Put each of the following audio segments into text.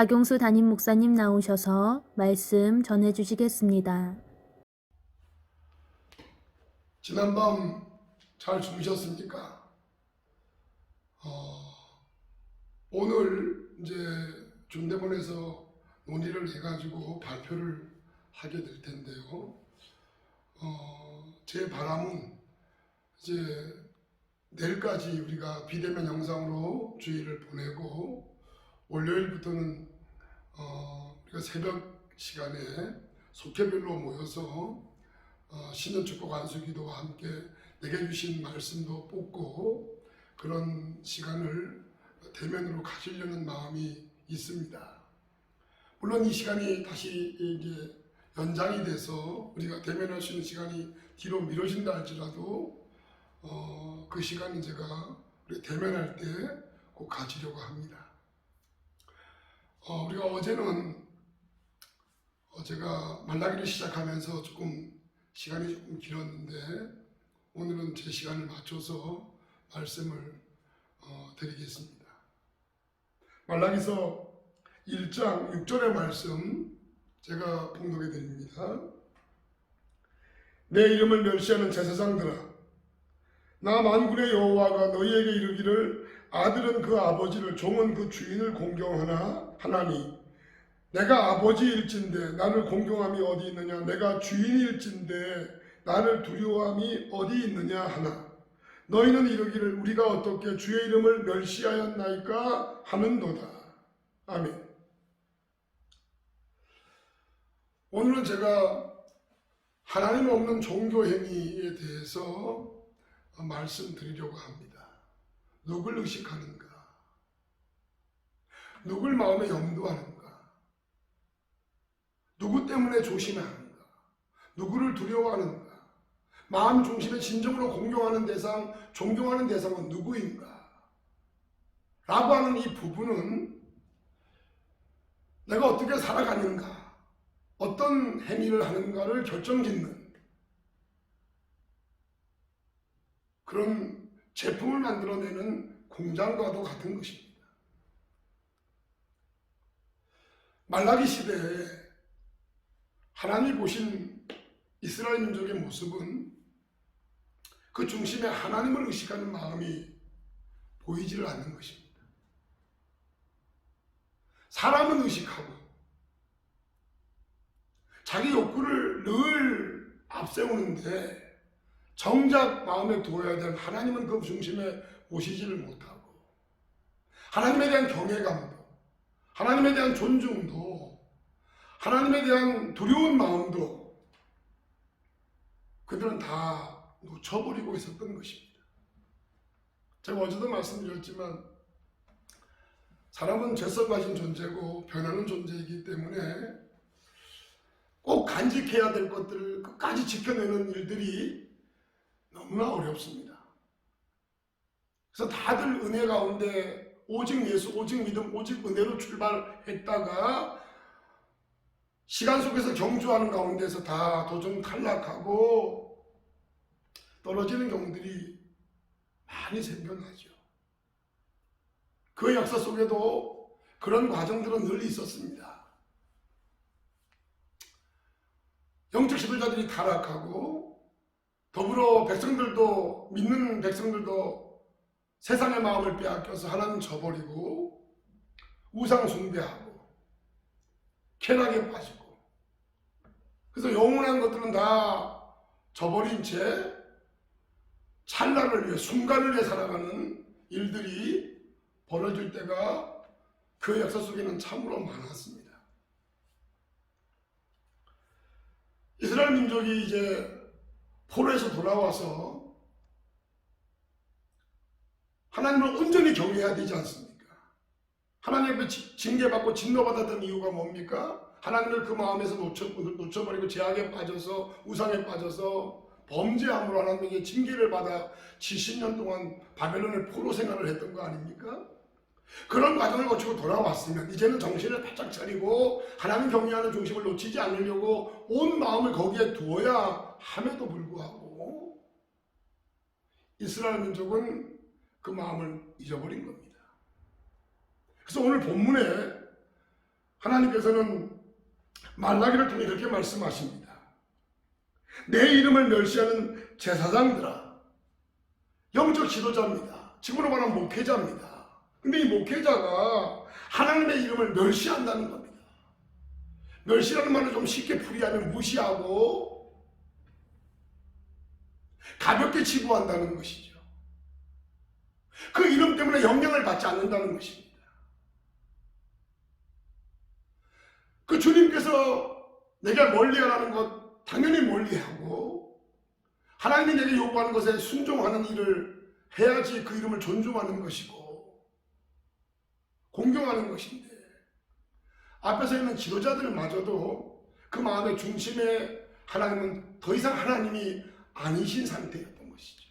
박용수 담임 목사님 나오셔서 말씀 전해 주시겠습니다. 지난밤 잘 주무셨습니까? 오늘 이제 중대본에서 논의를 해가지고 발표를 하게 될 텐데요. 제 바람은 이제 내일까지 우리가 비대면 영상으로 주의를 보내고 월요일부터는 우리가 새벽 시간에 속회별로 모여서 신년축복 안수기도와 함께 내게 주신 말씀도 뽑고 그런 시간을 대면으로 가지려는 마음이 있습니다. 물론 이 시간이 다시 이제 연장이 돼서 우리가 대면할 수 있는 시간이 뒤로 미뤄진다 할지라도 그 시간은 제가 우리 대면할 때 꼭 가지려고 합니다. 우리가 어제는 제가 말라기를 시작하면서 조금 시간이 조금 길었는데 오늘은 제 시간을 맞춰서 말씀을 드리겠습니다. 말라기서 1장 6절의 말씀 제가 봉독해 드립니다. 내 이름을 멸시하는 제사장들아, 나 만군의 여호와가 너희에게 이르기를 아들은 그 아버지를 종은 그 주인을 공경하나니 내가 아버지일진데 나를 공경함이 어디 있느냐, 내가 주인일진데 나를 두려워함이 어디 있느냐 하나, 너희는 이르기를 우리가 어떻게 주의 이름을 멸시하였나이까 하는도다. 아멘. 오늘은 제가 하나님 없는 종교 행위에 대해서 말씀드리려고 합니다. 누굴 의식하는가? 누굴 마음에 염두하는가? 누구 때문에 조심하는가? 누구를 두려워하는가? 마음 중심에 진정으로 공경하는 대상, 존경하는 대상은 누구인가? 라고 하는 이 부분은 내가 어떻게 살아가는가, 어떤 행위를 하는가를 결정짓는 그런 제품을 만들어내는 공장과도 같은 것입니다. 말라기 시대에 하나님이 보신 이스라엘 민족의 모습은 그 중심에 하나님을 의식하는 마음이 보이지를 않는 것입니다. 사람은 의식하고 자기 욕구를 늘 앞세우는데 정작 마음에 두어야 될 하나님은 그 중심에 모시지를 못하고 하나님에 대한 경외감도, 하나님에 대한 존중도, 하나님에 대한 두려운 마음도 그들은 다 놓쳐버리고 있었던 것입니다. 제가 어제도 말씀드렸지만 사람은 죄성 가진 존재고 변하는 존재이기 때문에 꼭 간직해야 될 것들을 끝까지 지켜내는 일들이 너무나 어렵습니다. 그래서 다들 은혜 가운데 오직 예수, 오직 믿음, 오직 은혜로 출발했다가 시간 속에서 경주하는 가운데서 다 도중 탈락하고 떨어지는 경우들이 많이 생겨나죠. 그 역사 속에도 그런 과정들은 늘 있었습니다. 영적 지도자들이 타락하고 더불어 백성들도, 믿는 백성들도 세상의 마음을 빼앗겨서 하나님 저버리고 우상 숭배하고 쾌락에 빠지고, 그래서 영원한 것들은 다 저버린 채 찰나를 위해, 순간을 위해 살아가는 일들이 벌어질 때가 그 역사 속에는 참으로 많았습니다. 이스라엘 민족이 이제 포로에서 돌아와서 하나님을 온전히 경외해야 되지 않습니까? 하나님 앞에 징계받고 진노받았던 이유가 뭡니까? 하나님을 그 마음에서 놓쳐버리고 죄악에 빠져서, 우상에 빠져서 범죄함으로 하나님에게 징계를 받아 70년 동안 바벨론의 포로 생활을 했던 거 아닙니까? 그런 과정을 거치고 돌아왔으면 이제는 정신을 바짝 차리고 하나님 경외하는 중심을 놓치지 않으려고 온 마음을 거기에 두어야 함에도 불구하고 이스라엘 민족은 그 마음을 잊어버린 겁니다. 그래서 오늘 본문에 하나님께서는 말라기를 통해 이렇게 말씀하십니다. 내 이름을 멸시하는 제사장들아, 영적 지도자입니다. 지금으로 말하면 목회자입니다. 근데 이 목회자가 하나님의 이름을 멸시한다는 겁니다. 멸시라는 말을 좀 쉽게 풀이하면 무시하고 가볍게 치부한다는 것이죠. 그 이름 때문에 영향을 받지 않는다는 것입니다. 그 주님께서 내가 멀리하라는 것 당연히 멀리하고 하나님이 내게 요구하는 것에 순종하는 일을 해야지 그 이름을 존중하는 것이고 공경하는 것인데, 앞에서 있는 지도자들마저도 그 마음의 중심에 하나님은 더 이상 하나님이 아니신 상태였던 것이죠.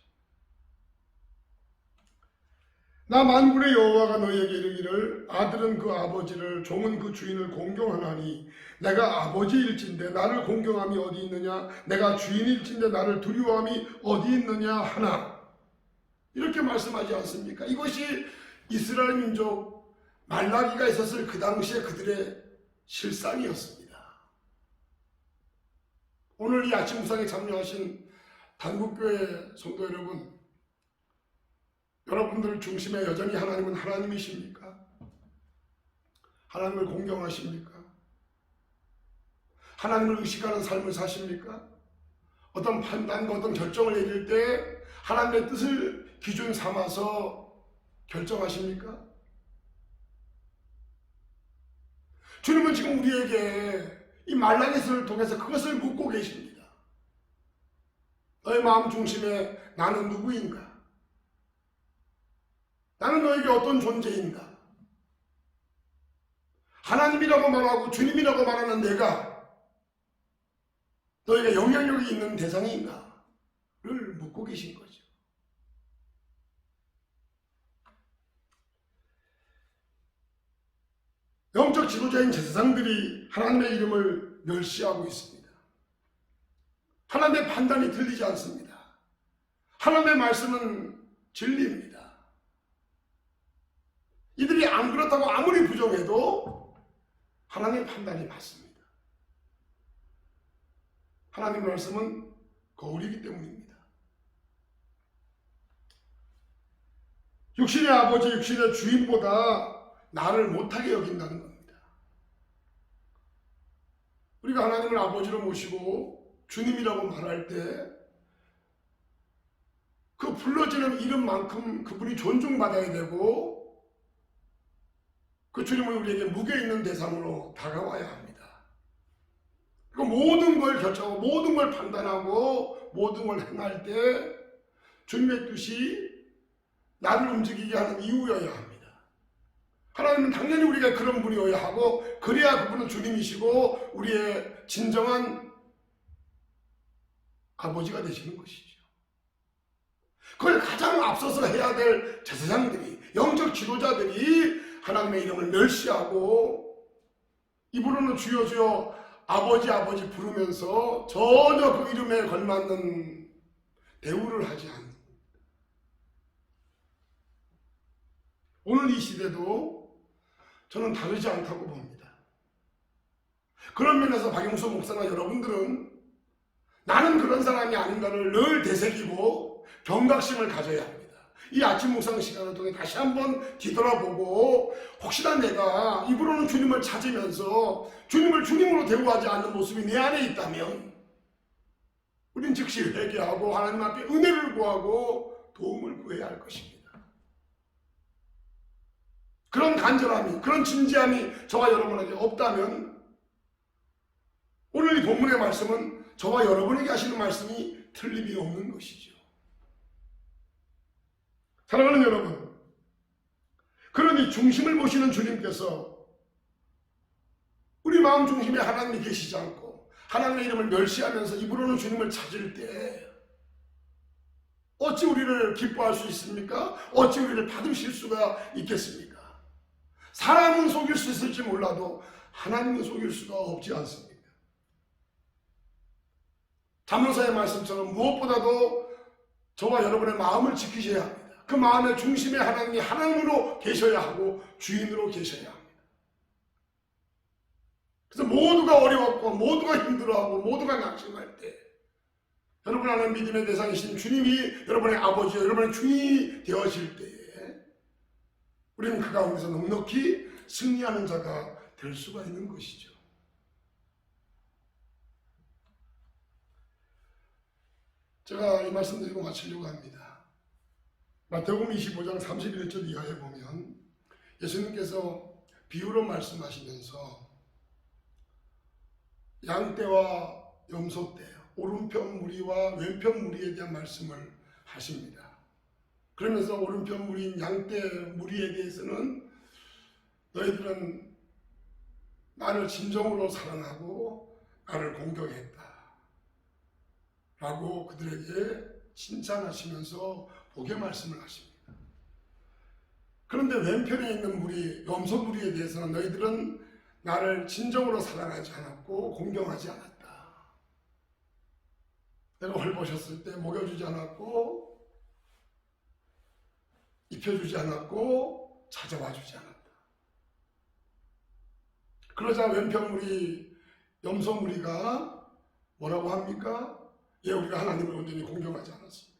나 만군의 여호와가 너희에게 이르기를 아들은 그 아버지를, 종은 그 주인을 공경하나니 내가 아버지일진데 나를 공경함이 어디 있느냐, 내가 주인일진데 나를 두려워함이 어디 있느냐 하나, 이렇게 말씀하지 않습니까? 이것이 이스라엘 민족 말라기가 있었을 그 당시에 그들의 실상이었습니다. 오늘 이 아침 무상에 참여하신 단국교회 성도 여러분, 여러분들 중심에 여전히 하나님은 하나님이십니까? 하나님을 공경하십니까? 하나님을 의식하는 삶을 사십니까? 어떤 판단과 어떤 결정을 내릴 때 하나님의 뜻을 기준 삼아서 결정하십니까? 주님은 지금 우리에게 이 말라기서를 통해서 그것을 묻고 계십니다. 너의 마음 중심에 나는 누구인가? 나는 너에게 어떤 존재인가? 하나님이라고 말하고 주님이라고 말하는 내가 너에게 영향력이 있는 대상인가를 묻고 계신 거죠. 영적 지도자인 제사장들이 하나님의 이름을 멸시하고 있습니다. 하나님의 판단이 틀리지 않습니다. 하나님의 말씀은 진리입니다. 이들이 안 그렇다고 아무리 부정해도 하나님의 판단이 맞습니다. 하나님의 말씀은 거울이기 때문입니다. 육신의 아버지, 육신의 주인보다 나를 못하게 여긴다는 겁니다. 우리가 하나님을 아버지로 모시고 주님이라고 말할 때 그 불러지는 이름만큼 그분이 존중받아야 되고 그 주님은 우리에게 무게 있는 대상으로 다가와야 합니다. 그 모든 걸 결정하고 모든 걸 판단하고 모든 걸 행할 때 주님의 뜻이 나를 움직이게 하는 이유여야 합니다. 하나님은 당연히 우리가 그런 분이어야 하고 그래야 그분은 주님이시고 우리의 진정한 아버지가 되시는 것이죠. 그걸 가장 앞서서 해야 될 제사장들이, 영적 지도자들이 하나님의 이름을 멸시하고 입으로는 주여 주여 아버지 아버지 부르면서 전혀 그 이름에 걸맞는 대우를 하지 않는, 오늘 이 시대도 저는 다르지 않다고 봅니다. 그런 면에서 박영수 목사나 여러분들은 나는 그런 사람이 아닌가를 늘 되새기고 경각심을 가져야 합니다. 이 아침 묵상 시간을 통해 다시 한번 뒤돌아보고 혹시나 내가 입으로는 주님을 찾으면서 주님을 주님으로 대우하지 않는 모습이 내 안에 있다면 우린 즉시 회개하고 하나님 앞에 은혜를 구하고 도움을 구해야 할 것입니다. 그런 간절함이, 그런 진지함이 저와 여러분에게 없다면 오늘 이 본문의 말씀은 저와 여러분에게 하시는 말씀이 틀림이 없는 것이죠. 사랑하는 여러분, 그러니 중심을 보시는 주님께서 우리 마음 중심에 하나님이 계시지 않고 하나님의 이름을 멸시하면서 입으로는 주님을 찾을 때 어찌 우리를 기뻐할 수 있습니까? 어찌 우리를 받으실 수가 있겠습니까? 사람은 속일 수 있을지 몰라도 하나님은 속일 수가 없지 않습니다. 잠언서의 말씀처럼 무엇보다도 저와 여러분의 마음을 지키셔야 합니다. 그 마음의 중심에 하나님이 하나님으로 계셔야 하고 주인으로 계셔야 합니다. 그래서 모두가 어려웠고 모두가 힘들어하고 모두가 낙심할 때 여러분 안에 믿음의 대상이신 주님이 여러분의 아버지요 여러분의 주인이 되어질 때에 우리는 그 가운데서 넉넉히 승리하는 자가 될 수가 있는 것이죠. 제가 이 말씀 드리고 마치려고 합니다. 마태복음 25장 31절 이하에 보면 예수님께서 비유로 말씀하시면서 양떼와 염소떼, 오른편 무리와 왼편 무리에 대한 말씀을 하십니다. 그러면서 오른편 무리인 양떼 무리에 대해서는 너희들은 나를 진정으로 사랑하고 나를 공경했다 라고 그들에게 칭찬하시면서 복의 말씀을 하십니다. 그런데 왼편에 있는 무리, 염소 무리에 대해서는 너희들은 나를 진정으로 사랑하지 않았고 공경하지 않았다. 내가 헐벗었을 때 먹여주지 않았고 입혀주지 않았고 찾아와주지 않았다. 그러자 왼편 무리, 염소 무리가 뭐라고 합니까? 예, 우리가 하나님을 온전히 공경하지 않았습니다.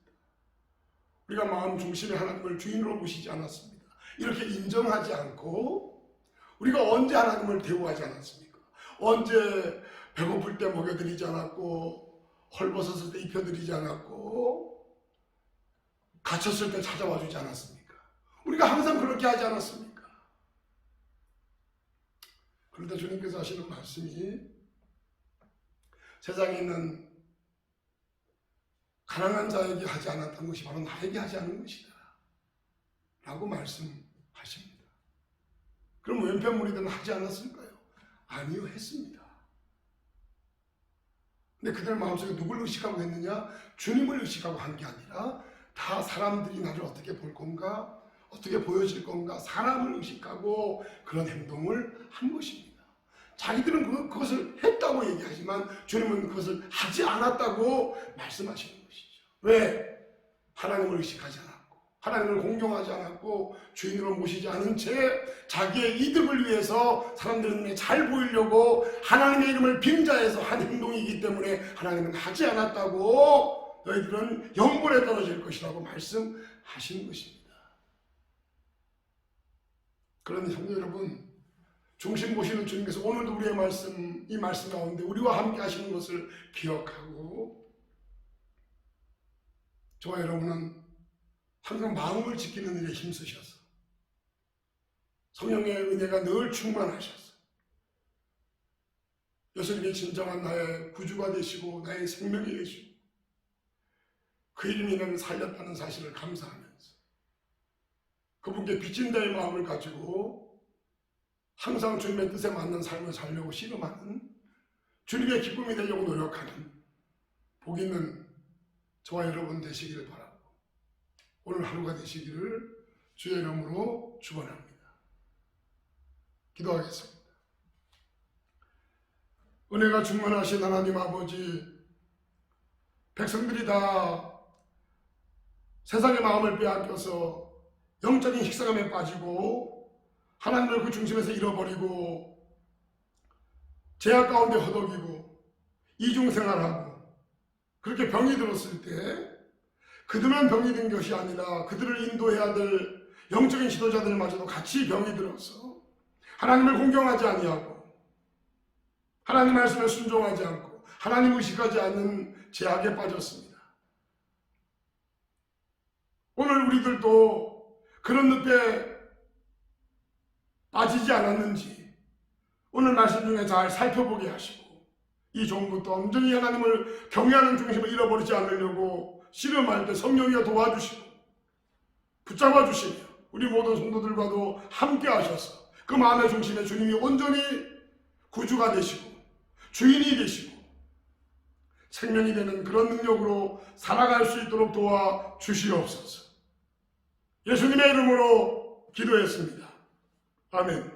우리가 마음 중심에 하나님을 주인으로 모시지 않았습니다. 이렇게 인정하지 않고 우리가 언제 하나님을 대우하지 않았습니까? 언제 배고플 때 먹여드리지 않았고 헐벗었을 때 입혀드리지 않았고 갇혔을 때 찾아와주지 않았습니까? 우리가 항상 그렇게 하지 않았습니까? 그런데 주님께서 하시는 말씀이 세상에 있는 가난한 자에게 하지 않았던 것이 바로 나에게 하지 않은 것이다 라고 말씀하십니다. 그럼 왼편 무리들은 하지 않았을까요? 아니요, 했습니다. 근데 그들 마음속에 누굴 의식하고 했느냐? 주님을 의식하고 한 게 아니라 다 사람들이 나를 어떻게 볼 건가? 어떻게 보여질 건가? 사람을 의식하고 그런 행동을 한 것입니다. 자기들은 그것을 했다고 얘기하지만 주님은 그것을 하지 않았다고 말씀하시는 것이죠. 왜? 하나님을 의식하지 않았고 하나님을 공경하지 않았고 주인으로 모시지 않은 채 자기의 이득을 위해서 사람들 눈에 잘 보이려고 하나님의 이름을 빙자해서 한 행동이기 때문에 하나님은 하지 않았다고 너희들은 영벌에 떨어질 것이라고 말씀하신 것입니다. 그런데 성도 여러분, 중심 보시는 주님께서 오늘도 우리의 말씀, 이 말씀 가운데 우리와 함께 하시는 것을 기억하고 저와 여러분은 항상 마음을 지키는 일에 힘쓰셔서 성령의 은혜가 늘 충만하셔서 예수님이 진정한 나의 구주가 되시고 나의 생명이 되시고 그 이름이 나를 살렸다는 사실을 감사하면서 그분께 빚진 자의 마음을 가지고 항상 주님의 뜻에 맞는 삶을 살려고 씨름하는, 주님의 기쁨이 되려고 노력하는 복 있는 저와 여러분 되시기를 바라고, 오늘 하루가 되시기를 주의 이름으로 축원합니다. 기도하겠습니다. 은혜가 충만하신 하나님 아버지, 백성들이 다 세상의 마음을 빼앗겨서 영적인 식상함에 빠지고 하나님을 그 중심에서 잃어버리고 죄악 가운데 허덕이고 이중생활하고 그렇게 병이 들었을 때 그들만 병이 든 것이 아니라 그들을 인도해야 될 영적인 지도자들마저도 같이 병이 들어서 하나님을 공경하지 아니하고 하나님 말씀에 순종하지 않고 하나님 의식하지 않는 죄악에 빠졌습니다. 오늘 우리들도 그런 늪에 빠지지 않았는지 오늘 말씀 중에 잘 살펴보게 하시고 이 종부터 온전히 하나님을 경외하는 중심을 잃어버리지 않으려고 씨름할 때 성령이 도와주시고 붙잡아 주시며 우리 모든 성도들과도 함께 하셔서 그 마음의 중심에 주님이 온전히 구주가 되시고 주인이 되시고 생명이 되는 그런 능력으로 살아갈 수 있도록 도와주시옵소서. 예수님의 이름으로 기도했습니다. 아멘.